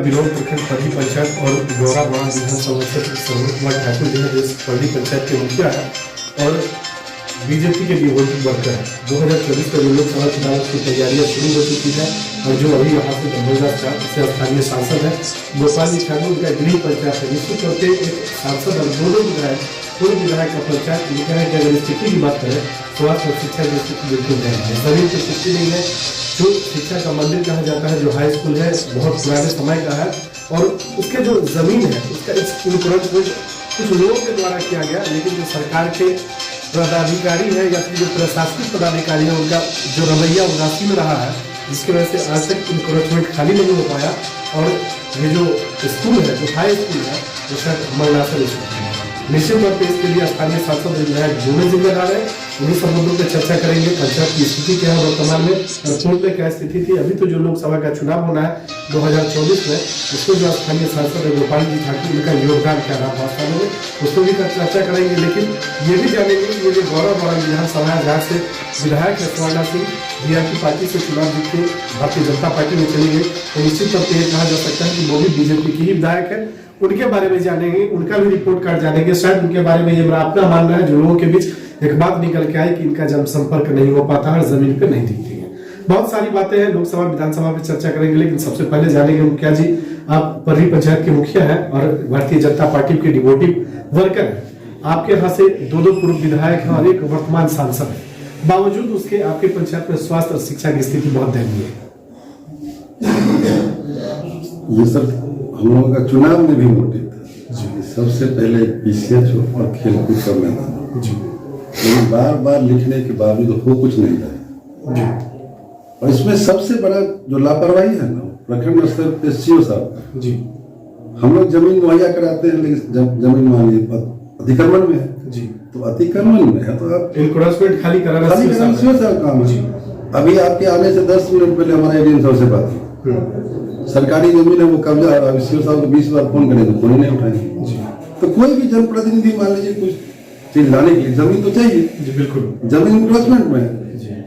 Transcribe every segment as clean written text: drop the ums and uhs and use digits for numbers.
बिरौल प्रखंड पल्ली पंचायत और गौरा बड़ा विधानसभा क्षेत्र सर्वोज कुमार ठाकुर जी हैं जो इस पल्ली पंचायत के मुखिया है और बीजेपी के डिवोटी वर्कर है। 2024 का लोकसभा चुनाव की तैयारियां शुरू हो चुकी है और जो अभी यहाँ से दंबलदार से स्थानीय सांसद है गोपाल जी ठाकुर का गृह पंचायत है। निश्चित तौर पर एक सांसद और दोनों विधायक पूर्व विधायक का पंचायत लिखा है कि अगर स्थिति की बात करें स्वास्थ्य और शिक्षा की स्थिति बिल्कुल नहीं है, जमीन की स्थिति नहीं है। जो शिक्षा का मंदिर कहा जाता है, जो हाई स्कूल है बहुत पुराने समय का है और उसके जो जमीन है उसका इंश्योरेंस कुछ लोगों के द्वारा किया गया, लेकिन जो सरकार के पदाधिकारी है या फिर जो प्रशासनिक पदाधिकारी है उनका जो रवैया उदासीन रहा है, जिसकी वजह से आज तक इंक्रोचमेंट खाली नहीं हो पाया। और ये जो स्कूल है, जो हाई स्कूल है, वो शायद अमरनाथर स्कूल है। निश्चित तौर पर इसके लिए स्थानीय सांसद विधायक दोनों जिम्मेदार है। उन्हीं सब मुद्दों पर चर्चा करेंगे। पंचायत की स्थिति क्या है वर्तमान में और पूर्व में क्या स्थिति थी। अभी तो जो लोकसभा का चुनाव होना है 2024 में, उसको जो स्थानीय सांसद गोपाल जी ठाकुर उनका योगदान क्या रहा वास्तव में, उसको भी चर्चा करेंगे। लेकिन ये भी जानेंगे कि ये जो गौरव बड़ा विधानसभा है जहाँ से विधायक है स्वर्णा सिंह बीआरपी पार्टी से चुनाव जीत के भारतीय जनता पार्टी में चली गई, तो निश्चित तौर पर यह कहा जा सकता है कि वो भी बीजेपी की ही विधायक है। उनके बारे में जानेंगे, उनका भी रिपोर्ट कार्ड जानेंगे। शायद उनके बारे में ये मेरा अपना मानना है, जो लोगों के बीच एक बात निकल के आई कि इनका जनसंपर्क नहीं हो पाता और जमीन पे नहीं दिखती है। बहुत सारी बातें हैं, लोकसभा विधानसभा में चर्चा करेंगे, लेकिन सबसे पहले जानेंगे मुखिया जी, आप पल्ली पंचायत के मुखिया हैं और भारतीय जनता पार्टी के डिवोटी वर्कर हैं। आपके यहाँ से दो पूर्व विधायक हैं और एक वर्तमान सांसद है, बावजूद उसके आपके पंचायत में स्वास्थ्य और शिक्षा की स्थिति बहुत दयनीय है। ये सब हम लोगों का चुनाव में भी मोटिव था जी। सबसे पहले पीसीएच और खेलकूद का मैदान जी, लेकिन बार बार लिखने के बावजूद हो कुछ नहीं रहा। और इसमें सबसे बड़ा जो लापरवाही है ना, प्रखंड स्तर पे सीओ साहब जी। हम लोग जमीन मुहैया कराते हैं, लेकिन जमीन मान लीजिए अतिक्रमण में है जी, तो अतिक्रमण में है तो आप इंक्रोचमेंट खाली कराना सीओ साहब काम जी। अभी आपके आने से 10 मिनट पहले हमारे एडीएम साहब से बात हुई, सरकारी जमीन है वो कब्जा, अब सीओ साहब को 20 बार फोन करें तो फोन नहीं उठाएंगे। तो कोई भी जनप्रतिनिधि मान लीजिए कुछ चीज लाने के लिए जमीन तो चाहिए जी, बिल्कुल जमीन इंक्रोचमेंट में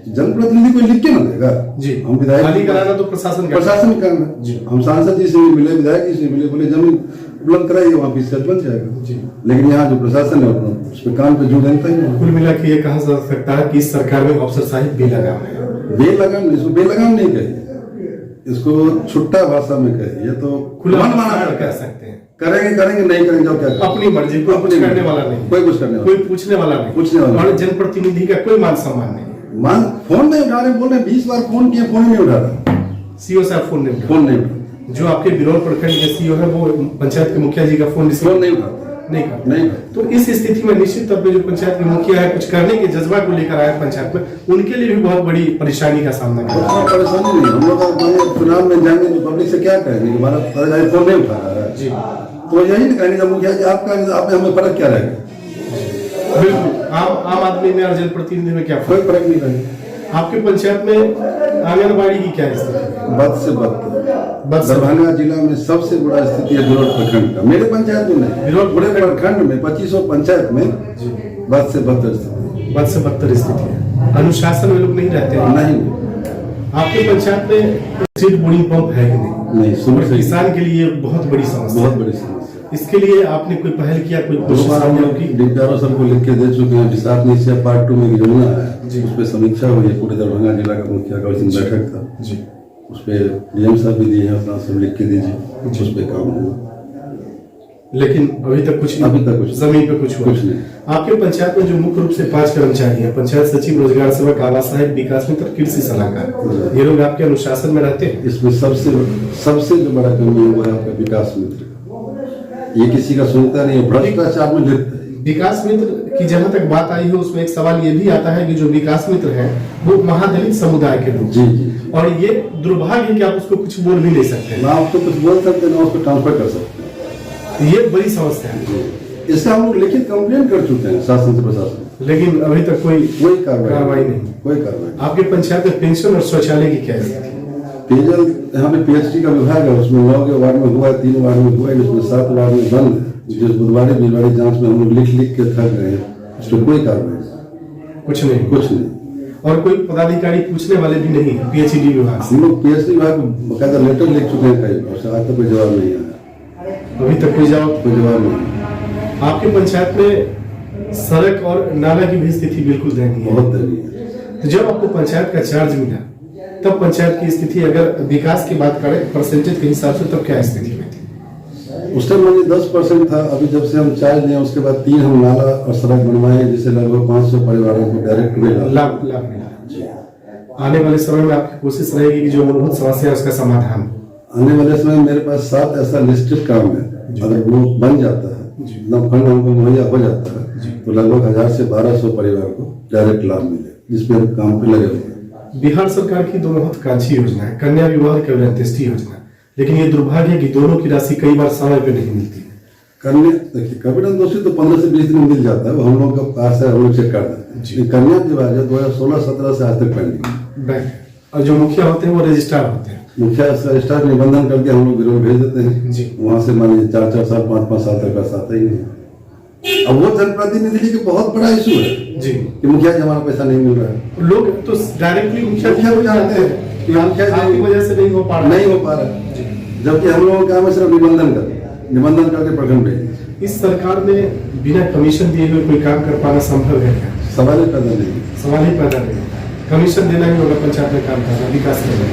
जनप्रतिनिधि कोई लिख के ना देगा जी। हम विधायक खाली कराना तो प्रशासन करना, हम सांसद जी से भी मिले, विधायक जी से मिले, बोले जमीन उपलब्ध कराइए, वहाँ पीसीएच बन जाएगा जी। लेकिन यहाँ जो प्रशासन है उस पर कान पे जो देता ही। कुल मिला के ये कहा जा सकता है कि इस सरकार में अफसरशाही बेलगाम है। बेलगाम इसको बेलगाम नहीं कहिए, इसको छुट्टा भाषा में कहिए तो मनमाना कह सकते हैं। करेंगे नहीं करेंगे जो क्या अपनी मर्जी, कोई कुछ करने वाला नहीं, कोई कुछ करने वाला, कोई पूछने वाला नहीं, और जनप्रतिनिधि का कोई मान सम्मान नहीं। फोन नहीं उठा रहे, बोल रहे 20 बार फोन किए, फोन नहीं उठा रहा। सीओ साहब फोन नहीं उठा। जो आपके बिरौल प्रखंड के सीओ है वो पंचायत के मुखिया जी का फोन नहीं उठा नहीं। तो इस स्थिति में निश्चित तौर पे जो पंचायत के मुखिया है कुछ करने के जज्बा को लेकर आए पंचायत में, उनके लिए भी बहुत बड़ी परेशानी का सामना करना। परेशानी नहीं, हम लोग चुनाव में जाएंगे तो पब्लिक से क्या कहेंगे, हमारा फोन नहीं उठा रहा है जी, तो यही कहेंगे मुखिया जी आपका हमें फर्क क्या रहेगा। बिल्कुल आम आदमी में और जनप्रतिनिधि में क्या कोई फर्क नहीं रहेगा। आपके पंचायत में आंगनबाड़ी की क्या स्थिति है? बद से बद दरभंगा जिला में सबसे बड़ा स्थिति है बिरौल प्रखंड का। मेरे पंचायत में नहीं, बिरौल पूरे प्रखंड में 2500 पंचायत में बद से बदतर स्थिति है। अनुशासन में लोग नहीं रहते हैं। नहीं, आपके पंचायत में सीड बोरिंग पंप है कि नहीं? सुबह किसान के लिए बहुत बड़ी समस्या। इसके लिए आपने कोई पहल किया, कोई कोशिश? डिप्टी सबको लिख के दे चुके हैं। विशाखनीय पार्ट 2 में योजना है, उस पर समीक्षा हुई है। पूरे दरभंगा जिला का मुखिया का उस दिन बैठक था जी, उस पर डीएम साहब भी दिए हैं, अपना सब लिख के दीजिए, उस पर काम होगा। लेकिन अभी तक कुछ जमीन पे कुछ नहीं। आपके पंचायत में जो मुख्य रूप से 5 कर्मचारी हैं, पंचायत सचिव, रोजगार सेवक, आवास सहायक, विकास मित्र, कृषि सलाहकार, ये लोग आपके अनुशासन में रहते हैं? इसमें सबसे जो बड़ा कमी है वो है आपका विकास मित्र। ये किसी का सुनता नहीं है, भ्रष्टाचार में लिप्त है। विकास मित्र की जहां तक बात आई है उसमें एक सवाल ये भी आता है कि जो विकास मित्र है वो महादलित समुदाय के लोग जी, और ये दुर्भाग्य कि आप उसको कुछ बोल भी नहीं सकते, ना उसको कुछ बोल सकते, ना उसको ट्रांसफर कर सकते। ये बड़ी समस्या है। इससे हम लोग लिखित कंप्लेंट कर चुके हैं शासन से प्रशासन, लेकिन अभी तक कोई कार्रवाई नहीं। आपके पंचायत में पेंशन और शौचालय की क्या स्थिति? पेयजल यहाँ पे पीएचडी का विभाग है, उसमें 9 वार्ड में हुआ है, 3 वार्ड में हुआ है, उसमें 7 वार्ड में बंद है। जिस बुधवारी जांच में हम लोग लिख के थक गए हैं, उस पर कोई कार्रवाई कुछ नहीं। और कोई पदाधिकारी पूछने वाले भी नहीं है पीएचईडी विभाग से? हम लोग पीएचडी विभाग को बकायदा लेटर लिख चुके हैं कई बार, आज तक कोई जवाब नहीं आया। अभी तक कोई जवाब नहीं। आपके पंचायत में सड़क और नाला की भी स्थिति बिल्कुल दयनीय है। बहुत दयनीय है। तो जब आपको पंचायत का चार्ज मिला तब पंचायत की स्थिति, अगर विकास की बात करें परसेंटेज के हिसाब से, तब क्या स्थिति में थी? उस टाइम मुझे 10% था। अभी जब से हम चार्ज लिए उसके बाद 3 हम नाला और सड़क बनवाए, जिससे लगभग 500 परिवारों को डायरेक्ट लाभ मिला। आने वाले समय में आपकी कोशिश रहेगी कि जो मूलभूत समस्या है उसका समाधान? आने वाले समय में मेरे पास 7 ऐसा लिस्टेड काम है, अगर वो बन जाता है, इतना फंड हमको मुहैया हो जाता है, तो लगभग 1000 से 1200 परिवार को डायरेक्ट लाभ मिले, जिसपे हम काम पे लगे हुए हैं। बिहार सरकार की दो महत्वाकांक्षी योजना है, कन्या विवाह केवल अंत्येष्टि योजना, लेकिन ये दुर्भाग्य है कि दोनों की राशि कई बार समय पे नहीं मिलती है। कन्या देखिए, कपिल दोषी तो 15 से 20 दिन में मिल जाता है, वो हम लोग का पास है, हम लोग चेक कर देते हैं। कन्या विवाह जो 2016-17 से आज तक पेंडिंग है। और जो मुखिया होते हैं वो रजिस्ट्रार होते हैं, मुखिया रजिस्ट्रार निबंधन करके हम लोग विरोध भेज देते हैं जी। वहां से मान लीजिए 4-4 साल 5-5 साल तक पैसा आता ही नहीं। अब वो जनप्रतिनिधि के बहुत बड़ा इशू है जी कि मुखिया जी हमारा पैसा नहीं मिल रहा है। लोग तो डायरेक्टली मुखिया को जानते हैं कि आपकी वजह से नहीं हो पा रहा है, जबकि हम लोगों का काम है सिर्फ निबंधन करके प्रखंड भेज। इस सरकार में बिना कमीशन दिए हुए कोई काम कर पाना संभव है क्या? सवाल ही पैदा नहीं। कमीशन देना ही होगा पंचायत में काम करना, विकास करना।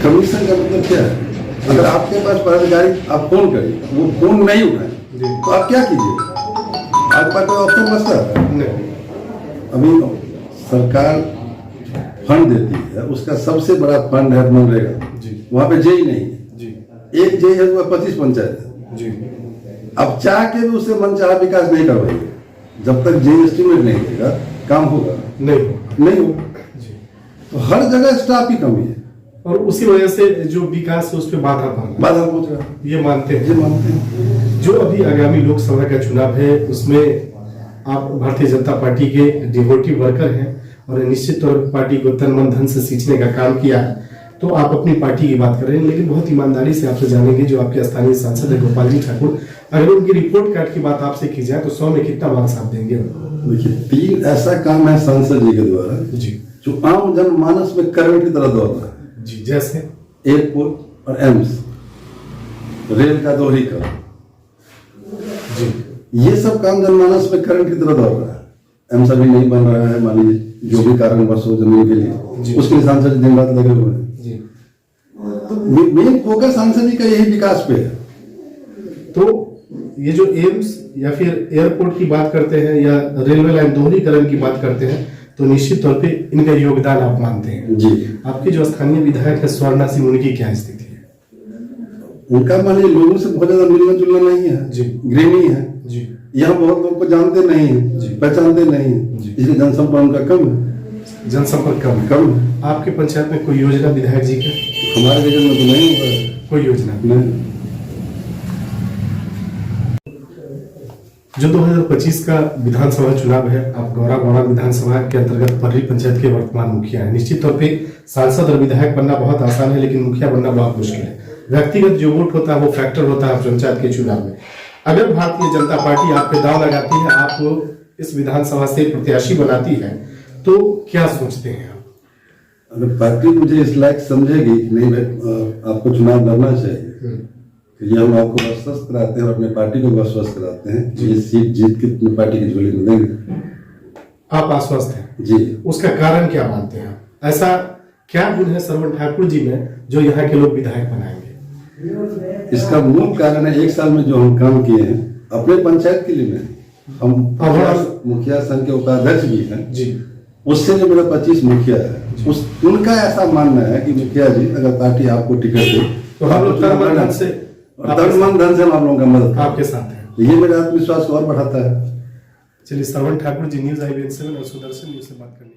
कमीशन का मतलब क्या है? अगर आपके पास पदाधिकारी आप फोन करें, वो फोन नहीं उठाए तो आप क्या कीजिए? आपके पास कोई ऑप्शन बचता है? अभी सरकार फंड देती है, उसका सबसे बड़ा फंड है मनरेगा, वहाँ पे जेई नहीं है, एक जेई है तो 25 पंचायत है। अब चाह के भी उससे मनचाहा विकास नहीं करवाइए, जब तक जेई एस्टिमेट नहीं देगा काम होगा नहीं होगा। तो हर जगह स्टाफ की कमी है और उसी वजह से जो विकास है उस पर बाधा पहुंच रहा है, ये मानते हैं। जो अभी आगामी लोकसभा का चुनाव है उसमें आप भारतीय जनता पार्टी के डिवोटी वर्कर हैं और निश्चित तौर पर पार्टी को तन मन धन से सींचने का काम किया है, तो आप अपनी पार्टी की बात कर रहे हैं, लेकिन बहुत ईमानदारी से आपसे जानेंगे जो आपके स्थानीय सांसद है गोपाल जी ठाकुर, अगर उनकी रिपोर्ट कार्ड की बात आपसे की जाए तो 100 में कितना मार्क्स आप देंगे? देखिए, 3 ऐसा काम है सांसद जी के द्वारा जी जो आम जनमानस में करंट की तरह दौड़ रहा है जी, जैसे एयरपोर्ट और एम्स, रेल का दोहरीकरण जी, ये सब काम जनमानस में करंट की तरह दौड़ रहा है। एम्स अभी नहीं बन रहा है, मान लीजिए जो भी कारणवश हो जमीन के लिए, उसके सांसद दिन रात लगे हुए हैं। मेन फोकस सांसद जी का यही विकास पे है। तो ये जो एम्स या फिर एयरपोर्ट की बात करते हैं या रेलवे लाइन दोहरीकरण की बात करते हैं, तो निश्चित तौर पे इनका योगदान आप मानते हैं जी। आपके जो स्थानीय विधायक है स्वर्णा सिंह, उनकी क्या स्थिति है? उनका मान लीजिए लोगों से बहुत ज्यादा मिलना जुलना नहीं है जी, गृहिणी है जी, यहाँ बहुत लोग को जानते नहीं है, पहचानते नहीं है, इसलिए जनसंपर्क उनका कम है। जनसंपर्क कम है। आपके पंचायत में कोई योजना विधायक जी का? हमारे रीजन में तो नहीं हुआ कोई योजना नहीं। जो 2025 का विधानसभा चुनाव है, आप गौरा विधानसभा के अंतर्गत पर्री पंचायत के वर्तमान मुखिया है। निश्चित तौर पे सांसद और विधायक बनना बहुत आसान है, लेकिन मुखिया बनना बहुत मुश्किल है। व्यक्तिगत जो वोट होता है वो फैक्टर होता है पंचायत के चुनाव में। अगर भारतीय जनता पार्टी आप पे दांव लगाती है, आपको इस विधानसभा से प्रत्याशी बनाती है, तो क्या सोचते हैं आप? अगर पार्टी मुझे इस लायक समझेगी कि नहीं भाई आपको चुनाव लड़ना चाहिए, ये हम आपको आश्वस्त कराते हैं और अपने पार्टी को आश्वस्त कराते हैं, ये सीट जीत के अपनी पार्टी की झोली में देंगे। आप आश्वस्त हैं जी। उसका कारण क्या मानते हैं? ऐसा क्या गुण है श्रवण ठाकुर जी में जो यहाँ के लोग विधायक बनाएंगे? इसका मूल कारण है 1 साल में जो हम काम किए हैं अपने पंचायत के लिए, हम मुखिया संघ के उपाध्यक्ष भी हैं जी, उससे जो मेरा 25 मुखिया है, उनका ऐसा मानना है कि मुखिया जी अगर पार्टी आपको टिकट दे तो हम लोग तन मन धन से हम आप लोगों का मदद आपके साथ है। ये मेरा आत्मविश्वास को और बढ़ाता है। चलिए, श्रवण ठाकुर जी, न्यूज़ IVN 7 और सुदर्शन न्यूज़ से बात करने